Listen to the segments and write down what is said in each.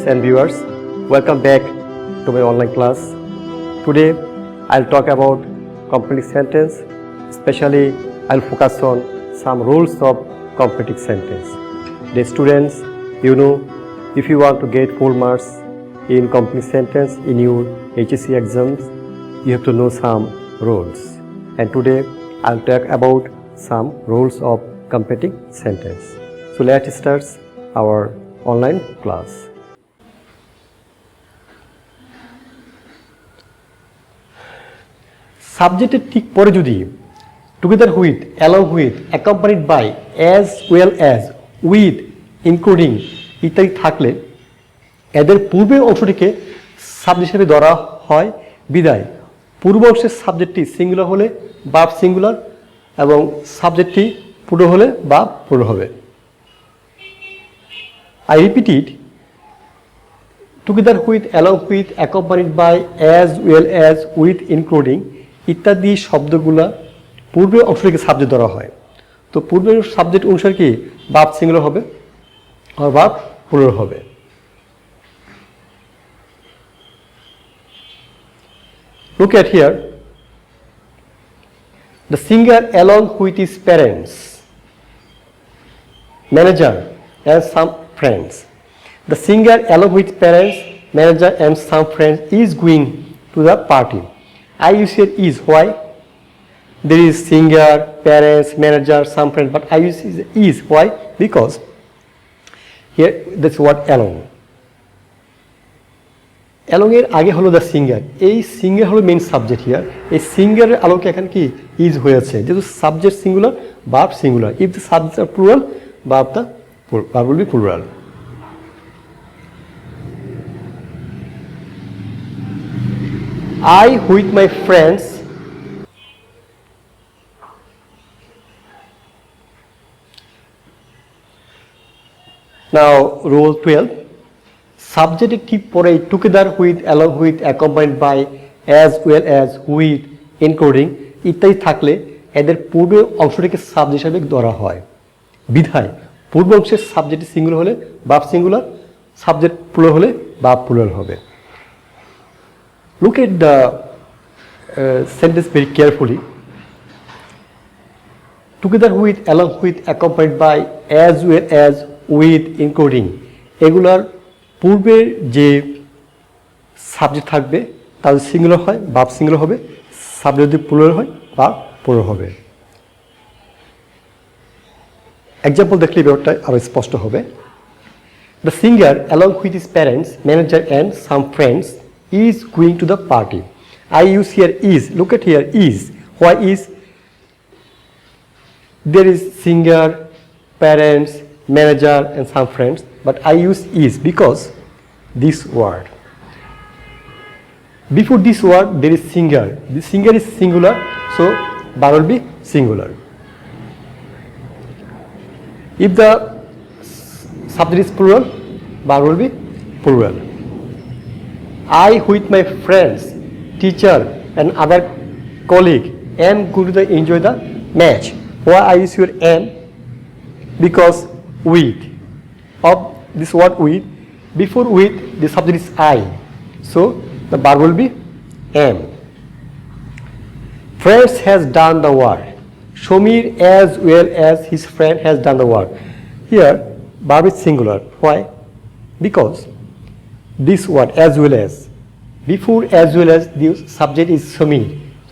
and viewers, welcome back to my online class. Today I'll talk about completing sentence, especially I'll focus on some rules of completing sentence. Dear students, if you want to get full marks in completing sentence in your HSC exams, you have to know some rules. And today I'll talk about some rules of completing sentence. So let's start our online class. সাবজেক্টের ঠিক পরে যদি together with, along with, accompanied by, as well as, with, including ইত্যাদি থাকলে এদের পূর্বের অংশটিকে subject হিসেবে ধরা হয় বিদায় পূর্ব অংশের সাবজেক্টটি সিঙ্গুলার হলে ভার্ব সিঙ্গুলার এবং সাবজেক্টটি প্লুরাল হলে ভার্ব প্লুরাল হবে। I repeat it, together with, along with, accompanied by, as well as, with, including ইত্যাদি শব্দগুলা পূর্বের অংশটিকে সাবজেক্ট ধরা হয়। তো পূর্বের সাবজেক্ট অনুসারে কি ভার্ব সিঙ্গুলার হবে আর ভার্ব প্লুরাল হবে। Look at here, the singer along with his parents, manager and some friends. The singer along with parents, manager and some friends is going to the party. I use here is. Why? There is singer, parents, manager, some friends, but I use is. Why? Because here this word along. Along এর আগে হলো the singer. এই singer হলো main subject here. এই singer এর আলোকে এখানে কি is হয়েছে যেহেতু subject singular verb singular. If the subjects are plural, verb will be plural. I with my friends now rule 12 সাবজেক্টের ঠিক পরে together with, along with, accompanied by, as well as, with, including ইত্যাদি থাকলে এদের পূর্বের অংশটিকে সাবজেক্ট হিসাবে ধরা হয় বিধায় পূর্ব অংশের সাবজেক্ট সিঙ্গুলার হলে ভার্ব সিঙ্গুলার, সাবজেক্ট প্লুরাল হলে ভার্ব প্লুরাল হবে। Look at the sentence very carefully. Together with, along with, accompanied by, as well as, with, including এগুলার পূর্বের যে সাবজেক্ট থাকবে তা যদি সিঙ্গুলার হয় ভার্ব সিঙ্গুলার হবে, সাবজেক্ট যদি প্লুরাল হয় ভার্ব প্লুরাল হবে। এক্সাম্পল দেখলে ব্যাপারটা আরো স্পষ্ট হবে। The singer along with his parents, manager and some friends is going to the party. I use here is. Look at here is. Why is? There is singer, parents, manager and some friends, but I use is because this word. Before this word there is singer. The singer is singular, so verb will be singular. If the subject is plural, verb will be plural. I with my friends, teacher and other colleague am going to enjoy the match. Why I use your am? Because with of this word with, before with the subject is I, so the verb will be am. Friends has done the work. Shomir as well as his friend has done the work. Here verb is singular. Why? Because this word as well as, before as well as the subject is Shomir.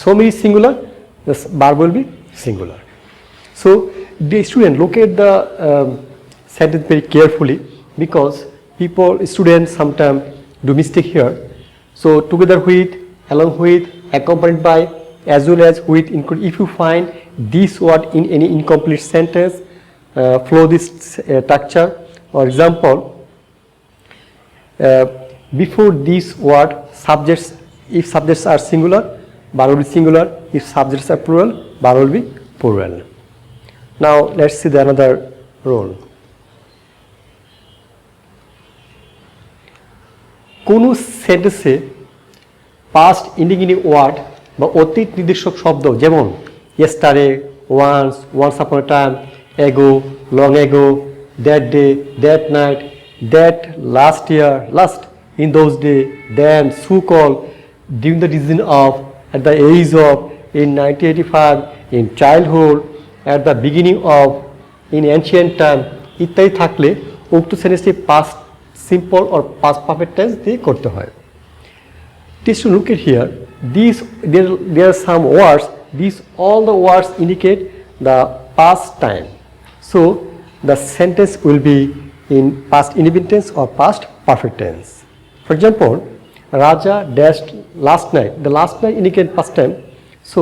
Shomir is singular, the verb will be singular. So the student look at the sentence very carefully because students sometimes do mistake here. So together with, along with, accompanied by, as well as, with, include. If you find this word in any incomplete sentence, follow this structure. For example, before this word subjects, if subjects are singular, verb will be singular. If subjects are plural, verb will be plural. Now let's see the another rule. কোনো সেন্টেন্সে past indicating word বা অতীত নির্দেশক শব্দ যেমন yesterday, once, once upon a time, ago, long ago, that day, that night that last year, last in those days, then so-called during the season of at the age of in 1985 in childhood at the beginning of in ancient time ইত্যাদি থাকলে উক্ত সেন্টেন্সটি past simple or past perfect tense দিয়ে করতে হয় just to look at here these there are some words these all the words indicate the past time so the sentence will be in past indefinite tense or past perfect tense for example Raja dashed last night the last night indicates past time so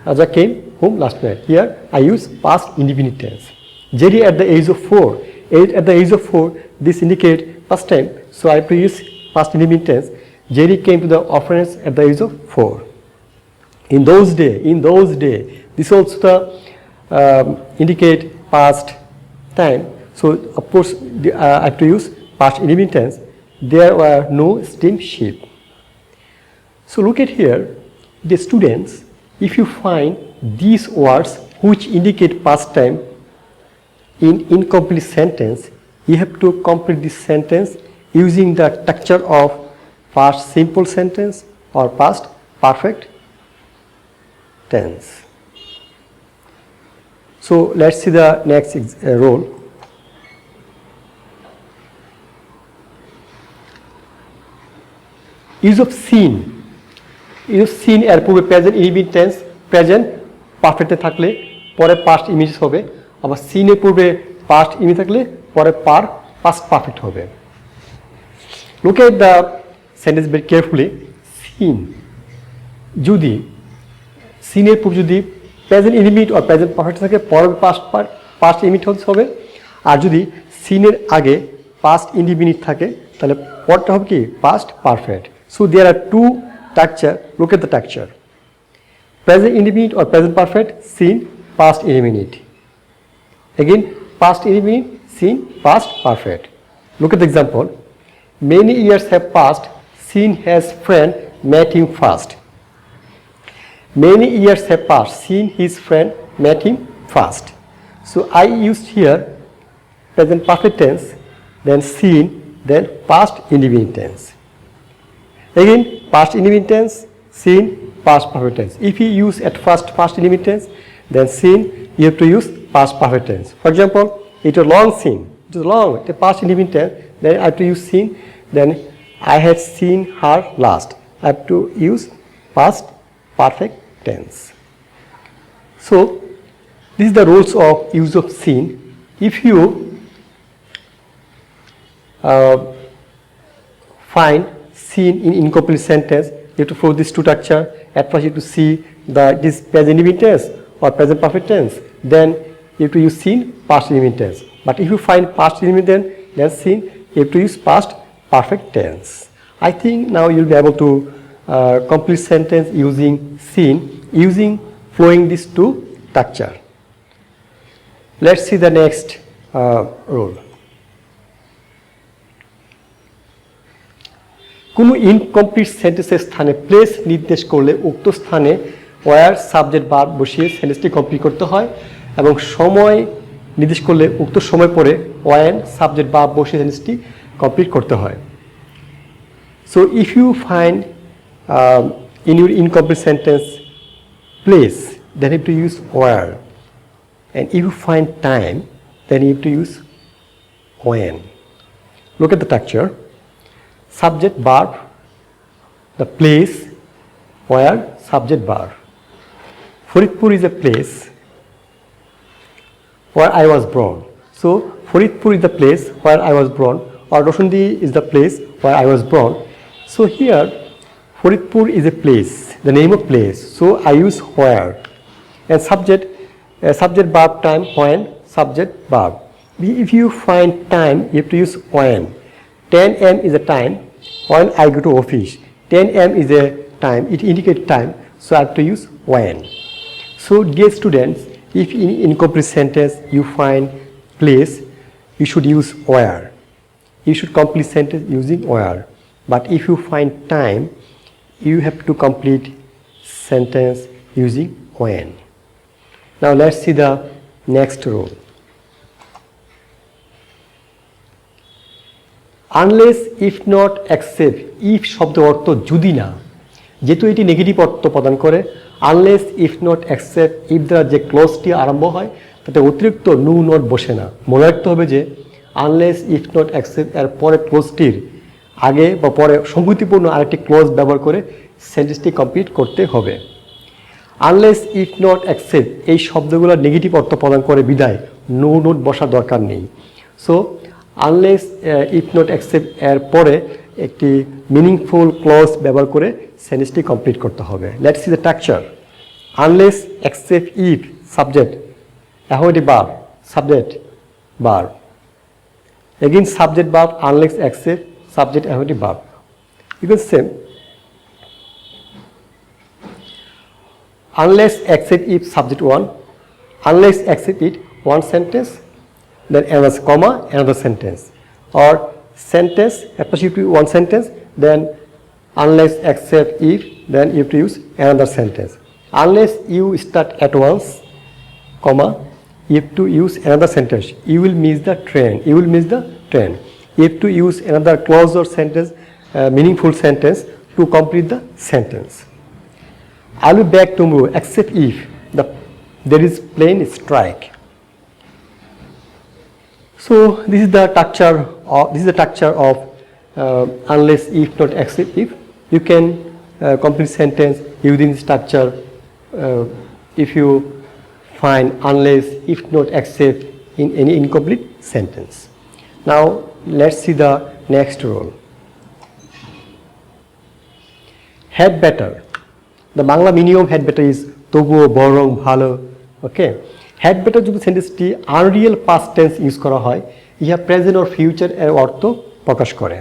Raja came home last night here I use past indefinite tense Jerry at the age of 4 at the age of 4 this indicates past time so I have to use past indefinite tense Jerry came to the orphanage at the age of 4 in those days this also the indicate past time so of course I have to use past indefinite tense there were no steamship so look at here the students if you find these words which indicate past time in incomplete sentence you have to complete this sentence using the structure of past simple sentence or past perfect tense so let's see the next role use of seen এর পূর্বে present indefinite tense present পারফেক্টে থাকলে পরে past immediate হবে আবার scene এর পূর্বে past immediate থাকলে পরে পাস্ট পারফেক্ট হবে look at the sentence very carefully since যদি সিনের পূর্বে যদি present indefinite or present perfect থাকে পরে পাস্ট ইমিডিয়েট হবে আর যদি সিনের আগে পাস্ট ইনডিফিনিট থাকে তাহলে পরটা হবে কি past perfect so there are two structure look at the structure present indefinite or present perfect seen past indefinite again past indefinite seen past perfect look at the example many years have passed seen his friend met him first many years have passed seen his friend met him first so I used here present perfect tense then seen then past indefinite tense again past indefinite tense seen past perfect tense if you use at first past indefinite tense then seen you have to use past perfect tense for example it was long seen it was long the past indefinite tense then I have to use seen then I had seen her last I have to use past perfect tense so this is the rules of use of seen if you find seen in incomplete sentence you have to follow this two structure at first you have to see this present indefinite tense or present perfect tense then you have to use seen past indefinite tense but if you find past indefinite tense then seen you have to use past perfect tense I think now you will be able to complete sentence using seen using flowing these two structure let's see the next rule কোনো incomplete সেন্টেন্সের স্থানে place নির্দেশ করলে উক্ত স্থানে wire subject verb বসিয়ে সেন্টেন্সটি complete করতে হয় এবং সময় নির্দেশ করলে উক্ত সময় পরে ওয়েন সাবজেক্ট ভার্ব বসিয়ে সেন্টেন্সটি কমপ্লিট করতে হয় so if you find in your incomplete sentence place then you have to use where and if you find time then you have to use when look at the structure subject verb the place where subject verb Faridpur is a place where I was born so Faridpur is the place where I was born or Roshndi is the place where I was born so here Faridpur is a place the name of place so I use where and subject verb time when subject verb if you find time you have to use when 10 am is a time when I go to office 10 am is a time it indicates time so I have to use when so dear students if in incomplete sentence you find place you should use where you should complete sentence using where but if you find time you have to complete sentence using when now let's see the next rule unless if not accept, if শব্দের অর্থ যদি না, যেহেতু এটি negative অর্থ প্রদান করে, unless if not accept if দ্বারা যে ক্লজটি আরম্ভ হয় তাতে অতিরিক্ত নু নট বসে না। মনে রাখতে হবে যে আনলেস ইফ নট অ্যাকসেপ্ট এর পরে ক্লোজটির আগে বা পরে সংগতিপূর্ণ আরেকটি ক্লোজ ব্যবহার করে সেন্টেন্সটি কমপ্লিট করতে হবে। আনলেস ইফ নট অ্যাকসেপ্ট এই শব্দগুলো নেগেটিভ অর্থ প্রদান করে বিদায় নো নোট বসার দরকার নেই। So unless if not accept এর পরে একটি মিনিংফুল ক্লজ ব্যবহার করে সেন্টেন্সটি কমপ্লিট করতে হবে। Let's see the structure. Unless accept if subject ahead verb subject verb, again subject verb unless accept subject ahoti verb. You can say unless accept if subject one, unless accept it one sentence, then another comma another sentence, or sentence apostrophe one sentence, then unless accept if, then you have to use another sentence. Unless you start at once, comma, you have to use another sentence. You will miss the train. You will miss the train. You have to use another clause or sentence, meaningful sentence to complete the sentence. I will be back tomorrow except if there is plane strike. So this is the structure of unless if not except if. You can complete sentence using the structure if you find unless if not except in any incomplete sentence. Now let's see the next rule. Had better. The Bangla meaning of had better is tobuo borong bhalo. Okay. Had better যদি সেন্টেন্সটি Unreal past tense use করা হয়, ইহা present or future এর অর্থ প্রকাশ করে।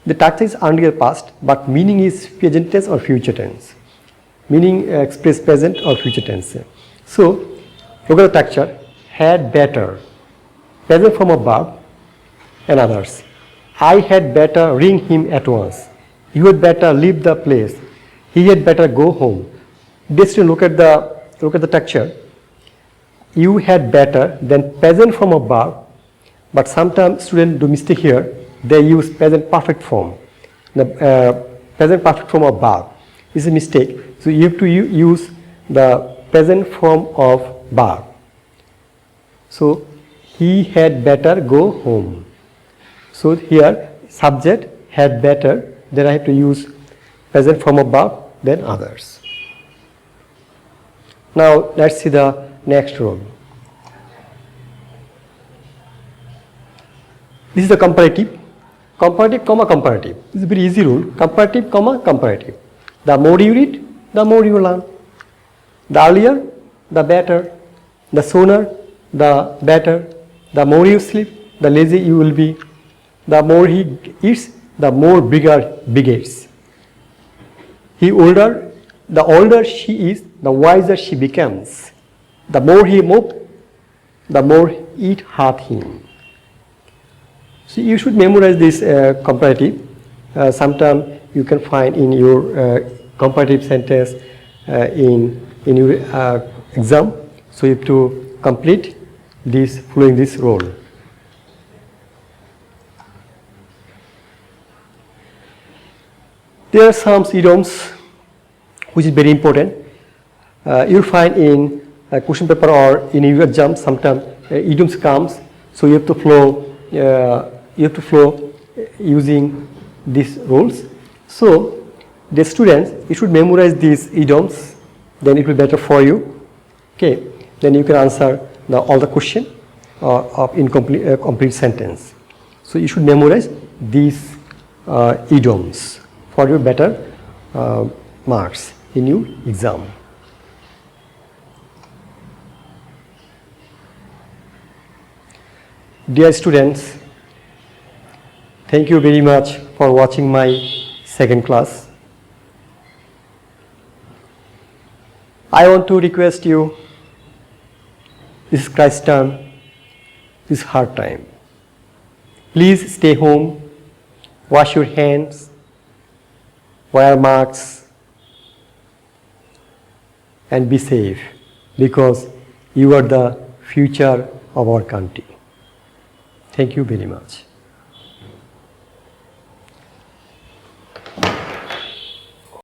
The structure is unreal past but meaning is present tense or future tense. Meaning express present or future tense. So, look at the structure. Had better, present form of verb and others. I had better ring him at once. You had better leave the place. He had better go home. This to look at the structure. You had better, then present form of verb, but sometimes students do mistake here. They use present perfect form. The present perfect form of verb is a mistake. So you have to use the present form of verb. So he had better go home. So here subject had better, then I have to use present form of verb, then others. Now let's see the next rule. This is the comparative. Comparative, comma comparative. This is a very easy rule. Comparative, comma comparative. The more you read, the more you learn. The earlier, the better. The sooner, the better. The more you sleep, the lazy you will be. The more he eats, the more bigger begets. The older she is, the wiser she becomes. The more he moves, the more it hurt him. So you should memorize this comparative. Sometime you can find in your comparative sentence in your exam. So you have to complete this following this rule. There are some idioms which is very important. You'll find in question paper or in your exam sometimes idioms comes. So you have to flow. Using these rules. So the students, you should memorize these idioms, then it will be better for you. Okay, then you can answer all the question of complete sentence. So you should memorize these idioms for your better marks in your exam. Dear students, thank you very much for watching my second class. I want to request you, this is Christ term, this hard time. Please stay home, wash your hands, wear masks, and be safe because you are the future of our country. Thank you very much.